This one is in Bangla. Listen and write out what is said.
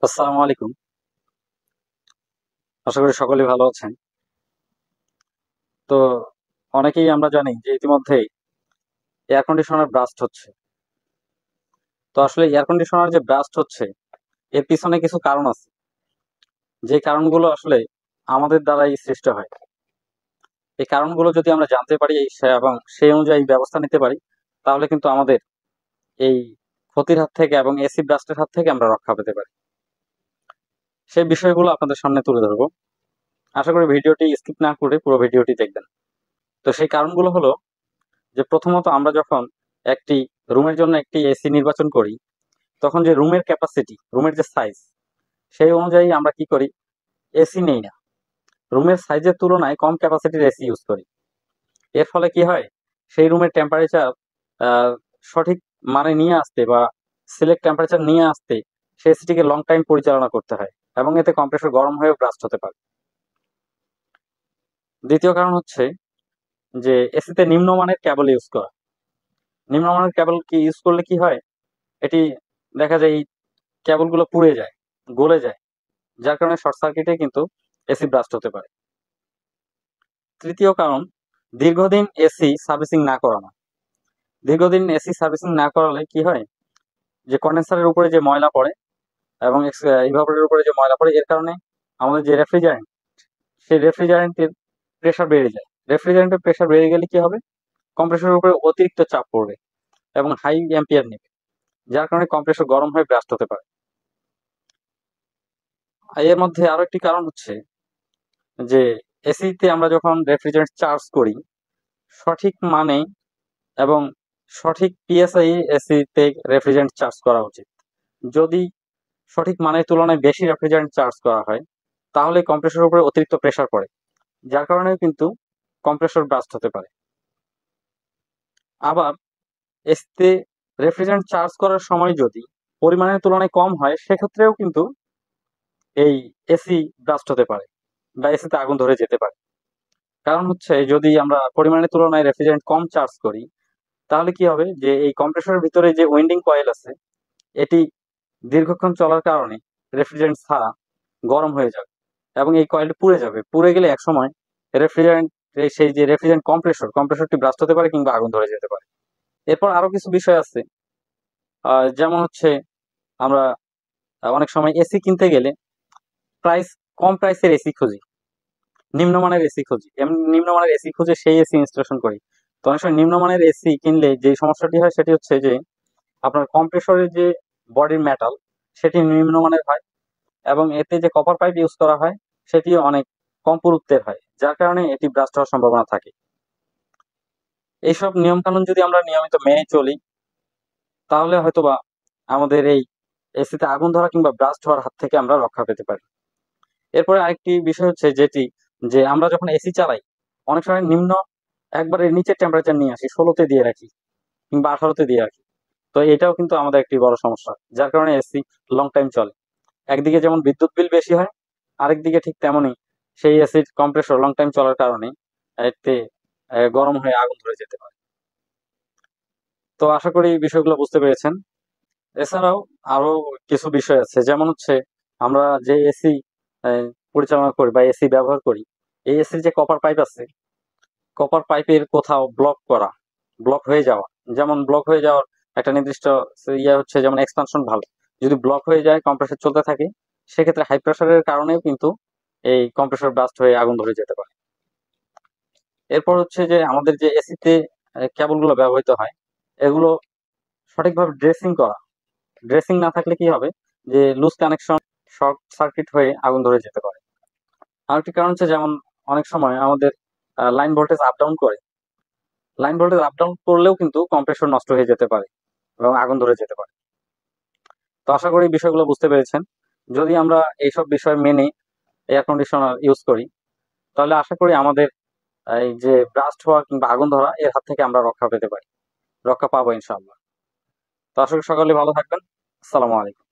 আসসালামু আলাইকুম। আশা করি সকলেই ভালো আছেন। তো অনেকেই আমরা জানি যে ইতিমধ্যেই এয়ার কন্ডিশনার ব্লাস্ট হচ্ছে। তো আসলে এয়ার কন্ডিশনার যে ব্লাস্ট হচ্ছে এর পিছনে কিছু কারণ আছে। যে কারণগুলো আসলে আমাদের দ্বারাই সৃষ্ট হয়। এই কারণগুলো যদি আমরা জানতে পারি এবং সেই অনুযায়ী ব্যবস্থা নিতে পারি তাহলে কিন্তু আমাদের এই ক্ষতির হাত থেকে এবং এসি ব্লাস্টের হাত থেকে আমরা রক্ষা পেতে পারি। সেই বিষয়গুলো আপনাদের সামনে তুলে ধরবো। আশা করি ভিডিওটি স্কিপ না করে পুরো ভিডিওটি দেখবেন। তো সেই কারণগুলো হলো যে প্রথমত আমরা যখন একটি রুমের জন্য একটি এসি নির্বাচন করি তখন যে রুমের ক্যাপাসিটি, রুমের যে সাইজ, সেই অনুযায়ী আমরা কি করি, এসি নেই না, রুমের সাইজের তুলনায় কম ক্যাপাসিটির এসি ইউজ করি। এর ফলে কি হয়, সেই রুমের টেম্পারেচার সঠিক মানে নিয়ে আসতে বা সিলেক্ট টেম্পারেচার নিয়ে আসতে সেই এসিটিকে লং টাইম পরিচালনা করতে হয় এবং এতে কম্প্রেসর গরম হয়েও ব্লাস্ট হতে পারে। দ্বিতীয় কারণ হচ্ছে যে এসিতে নিম্নমানের কেবল ইউজ করা। নিম্নমানের কেবল কি ইউজ করলে কি হয়, এটি দেখা যায় এই কেবলগুলো পুড়ে যায়, গলে যায়, যার কারণে শর্ট সার্কিটে কিন্তু এসি ব্লাস্ট হতে পারে। তৃতীয় কারণ, দীর্ঘদিন এসি সার্ভিসিং না করানো। দীর্ঘদিন এসি সার্ভিসিং না করালে কি হয়, যে কন্ডেন্সারের উপরে যে ময়লা পড়ে এবং ইভাপোরেটরের উপরে যে ময়লা পড়ে, এর কারণে আমাদের যে রেফ্রিজারেন্ট, সেই রেফ্রিজারেন্টের প্রেশার বেড়ে যায়। রেফ্রিজারেন্টের প্রেশার বেড়ে গেলে কি হবে, কম্প্রেসরের উপরে অতিরিক্ত চাপ পড়বে এবং হাই অ্যাম্পিয়ার নেবে, যার কারণে কম্প্রেসর গরম হয়ে ব্লাস্ট হতে পারে। আর এর মধ্যে আরো একটি কারণ হচ্ছে যে এসিতে আমরা যখন রেফ্রিজারেন্ট চার্জ করি সঠিক মানে এবং সঠিক পিএসআই এসিতে রেফ্রিজারেন্ট চার্জ করা উচিত। যদি সঠিক মানের তুলনায় বেশি রেফ্রিজারেন্ট চার্জ করা হয় তাহলে কম্প্রেসরের উপরে অতিরিক্ত প্রেসার পড়ে, যার কারণে কিন্তু কম্প্রেসর ব্লাস্ট হতে পারে। আবার এসিতে রেফ্রিজারেন্ট চার্জ করার সময় যদি পরিমাণের তুলনায় কম হয় সেক্ষেত্রেও কিন্তু এই এসি ব্লাস্ট হতে পারে বা এসিতে আগুন ধরে যেতে পারে। কারণ হচ্ছে যদি আমরা পরিমাণের তুলনায় রেফ্রিজারেন্ট কম চার্জ করি তাহলে কি হবে, যে এই কম্প্রেসরের ভিতরে যে উইন্ডিং কয়েল আছে এটি দীর্ঘক্ষণ চলার কারণে রেফ্রিজারেন্ট ছাড়া গরম হয়ে যাবে এবং এই কয়েলটি পুড়ে যাবে। পুড়ে গেলে একসময় রেফ্রিজারেন্ট, সেই যে রেফ্রিজারেন্ট কম্প্রেসরটি ব্লাস্ট হতে পারে কিংবা আগুন ধরে যেতে পারে। এরপর আরো কিছু বিষয় আছে, যেমন হচ্ছে আমরা অনেক সময় এসি কিনতে গেলে প্রাইস, কম প্রাইসের এসি খুঁজি, নিম্নমানের এসি খুঁজি, এমনি নিম্নমানের এসি খুঁজে সেই এসি ইনস্টলেশন করি। তো অনেক সময় নিম্নমানের এসি কিনলে যে সমস্যাটি হয় সেটি হচ্ছে যে আপনার কম্প্রেসরের যে বডির মেটাল সেটি নিম্নমানের হয় এবং এতে যে কপার পাইপ ইউজ করা হয় সেটি অনেক কম পুরুত্বের হয়, যার কারণে এটি ব্লাস্ট হওয়ার সম্ভাবনা থাকে। এইসব নিয়ম কানুন যদি আমরা নিয়মিত মেনে চলি তাহলে হয়তোবা আমাদের এই এসিতে আগুন ধরা কিংবা ব্লাস্ট হওয়ার হাত থেকে আমরা রক্ষা পেতে পারি। এরপরে আরেকটি বিষয় হচ্ছে যেটি, যে আমরা যখন এসি চালাই অনেক সময় একবারে নিচের টেম্পারেচার নিয়ে আসি, 16তে দিয়ে রাখি কিংবা 18তে দিয়ে রাখি। তো এটাও কিন্তু আমাদের একটি বড় সমস্যা, যার কারণে এসি লং টাইম চলে। একদিকে যেমন বিদ্যুৎ বিল বেশি হয়, আরেকদিকে ঠিক তেমনই সেই এসিড কম্প্রেসর লং টাইম চলার কারণে এতে গরম হয়ে আগুন ধরে যেতে পারে। তো আশা করি এই বিষয়গুলো বুঝতে পেরেছেন। এছাড়াও আরো কিছু বিষয় আছে, যেমন হচ্ছে আমরা যে এসি পরিচালনা করি বা এসি ব্যবহার করি, এই এসির যে কপার পাইপ আছে, কপার পাইপের কোথাও ব্লক হয়ে যাওয়া, যেমন ব্লক হয়ে যাওয়ার একটা নির্দিষ্ট ইয়ে হচ্ছে, যেমন এক্সপানশন ভালভ যদি ব্লক হয়ে যায়, কম্প্রেসর চলতে থাকে, সেক্ষেত্রে হাই প্রেসারের কারণেও কিন্তু এই কম্প্রেসর ব্লাস্ট হয়ে আগুন ধরে যেতে পারে। এরপর হচ্ছে যে আমাদের যে এসিতে কেবলগুলো ব্যবহৃত হয় এগুলো সঠিকভাবে ড্রেসিং করা। ড্রেসিং না থাকলে কি হবে, যে লুজ কানেকশন, শর্ট সার্কিট হয়ে আগুন ধরে যেতে পারে। আরেকটি কারণ হচ্ছে, যেমন অনেক সময় আমাদের লাইন ভোল্টেজ আপ ডাউন করে, লাইন ভোল্টেজ আপ ডাউন করলেও কিন্তু কম্প্রেসর নষ্ট হয়ে যেতে পারে এবং আগুন ধরে যেতে পারে। তো আশা করি বিষয়গুলো বুঝতে পেরেছেন। যদি আমরা এইসব বিষয় মেনে এয়ার কন্ডিশনার ইউজ করি তাহলে আশা করি আমাদের এই যে ব্লাস্ট হওয়া কিংবা আগুন ধরা এর হাত থেকে আমরা রক্ষা পেতে পারি, রক্ষা পাবো ইনশাআল্লাহ। তো আশা করি সকলে ভালো থাকবেন। আসসালামু আলাইকুম।